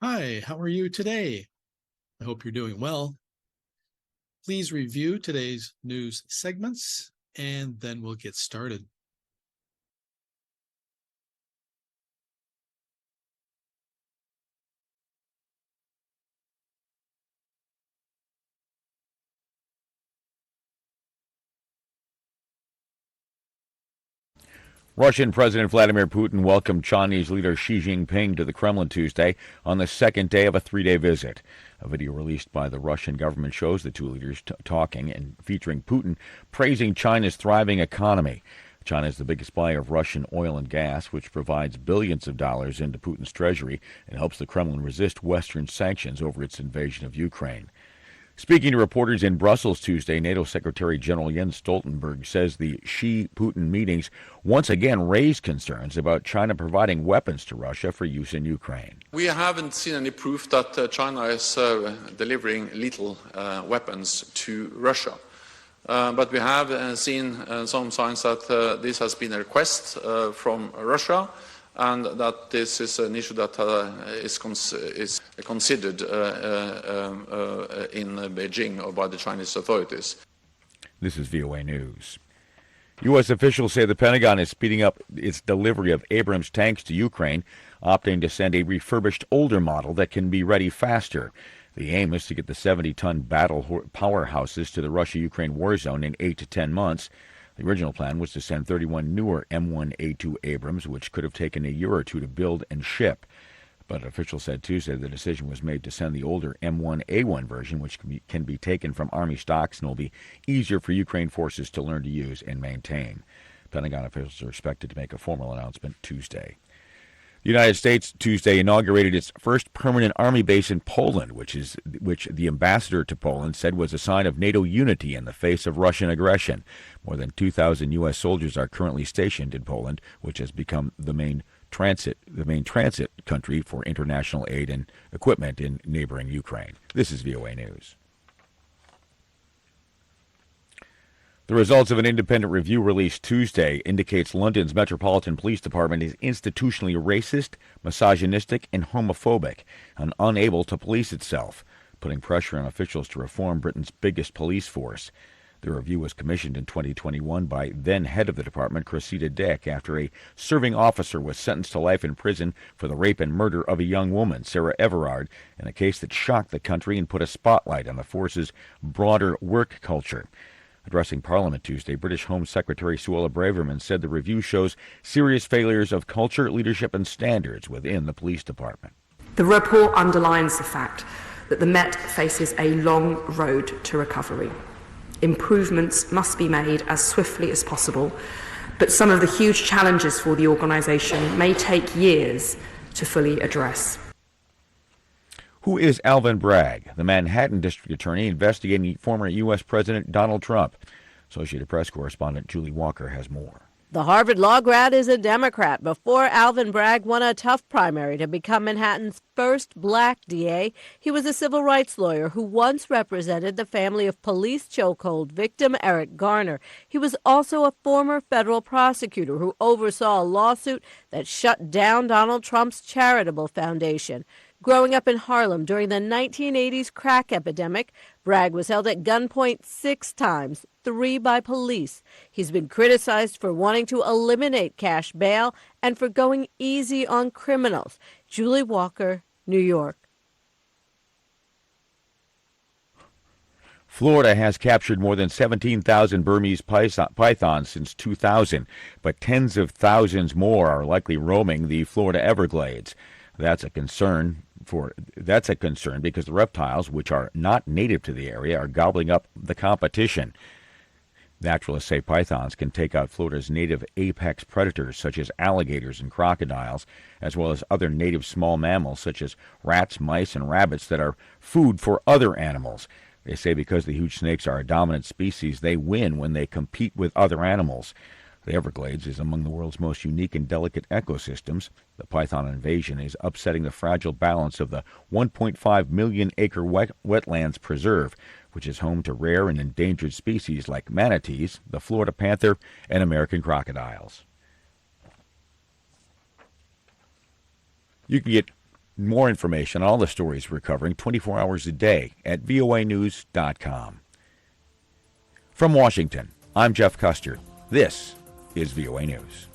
Hi, how are you today? I hope you're doing well. Please review today's news segments and then we'll get started. Russian President Vladimir Putin welcomed Chinese leader Xi Jinping to the Kremlin Tuesday on the second day of a three-day visit. A video released by the Russian government shows the two leaders talking and featuring Putin praising China's thriving economy. China is the biggest buyer of Russian oil and gas, which provides billions of dollars into Putin's treasury and helps the Kremlin resist Western sanctions over its invasion of Ukraine. Speaking to reporters in Brussels Tuesday, NATO Secretary General Jens Stoltenberg says the Xi-Putin meetings once again raised concerns about China providing weapons to Russia for use in Ukraine. We haven't seen any proof that China is delivering lethal weapons to Russia. But we have seen some signs that this has been a request from Russia, and that this is an issue that is considered in Beijing or by the Chinese authorities. This is VOA News. U.S. officials say the Pentagon is speeding up its delivery of Abrams tanks to Ukraine, opting to send a refurbished older model that can be ready faster. The aim is to get the 70-ton battle powerhouses to the Russia-Ukraine war zone in 8 to 10 months. The original plan was to send 31 newer M1A2 Abrams, which could have taken a year or two to build and ship. But officials said Tuesday the decision was made to send the older M1A1 version, which can be taken from Army stocks and will be easier for Ukraine forces to learn to use and maintain. Pentagon officials are expected to make a formal announcement Tuesday. The United States Tuesday inaugurated its first permanent army base in Poland, which the ambassador to Poland said was a sign of NATO unity in the face of Russian aggression. More than 2,000 U.S. soldiers are currently stationed in Poland, which has become the main transit country for international aid and equipment in neighboring Ukraine. This is VOA News. The results of an independent review released Tuesday indicates London's Metropolitan Police Department is institutionally racist, misogynistic, and homophobic, and unable to police itself, putting pressure on officials to reform Britain's biggest police force. The review was commissioned in 2021 by then head of the department, Cressida Dick, after a serving officer was sentenced to life in prison for the rape and murder of a young woman, Sarah Everard, in a case that shocked the country and put a spotlight on the force's broader work culture. Addressing Parliament Tuesday, British Home Secretary Suella Braverman said the review shows serious failures of culture, leadership, and standards within the police department. The report underlines the fact that the Met faces a long road to recovery. Improvements must be made as swiftly as possible, but some of the huge challenges for the organisation may take years to fully address. Who is Alvin Bragg, the Manhattan District Attorney investigating former U.S. President Donald Trump? Associated Press correspondent Julie Walker has more. The Harvard law grad is a Democrat. Before Alvin Bragg won a tough primary to become Manhattan's first black DA, he was a civil rights lawyer who once represented the family of police chokehold victim Eric Garner. He was also a former federal prosecutor who oversaw a lawsuit that shut down Donald Trump's charitable foundation. Growing up in Harlem during the 1980s crack epidemic, Bragg was held at gunpoint 6 times, 3 by police. He's been criticized for wanting to eliminate cash bail and for going easy on criminals. Julie Walker, New York. Florida has captured more than 17,000 Burmese pythons since 2000, but tens of thousands more are likely roaming the Florida Everglades. That's a concern because the reptiles, which are not native to the area, are gobbling up the competition. Naturalists say pythons can take out Florida's native apex predators such as alligators and crocodiles, as well as other native small mammals such as rats, mice, and rabbits that are food for other animals. They say because the huge snakes are a dominant species, they win when they compete with other animals. The Everglades is among the world's most unique and delicate ecosystems. The python invasion is upsetting the fragile balance of the 1.5 million acre wetlands preserve, which is home to rare and endangered species like manatees, the Florida panther, and American crocodiles. You can get More information on all the stories we're covering 24 hours a day at voanews.com. From Washington, I'm Jeff Custer. This is VOA News.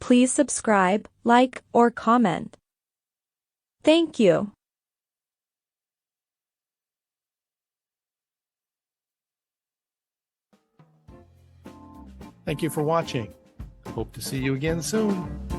Please subscribe, like, or comment. Thank you. Thank you for watching. Hope to see you again soon.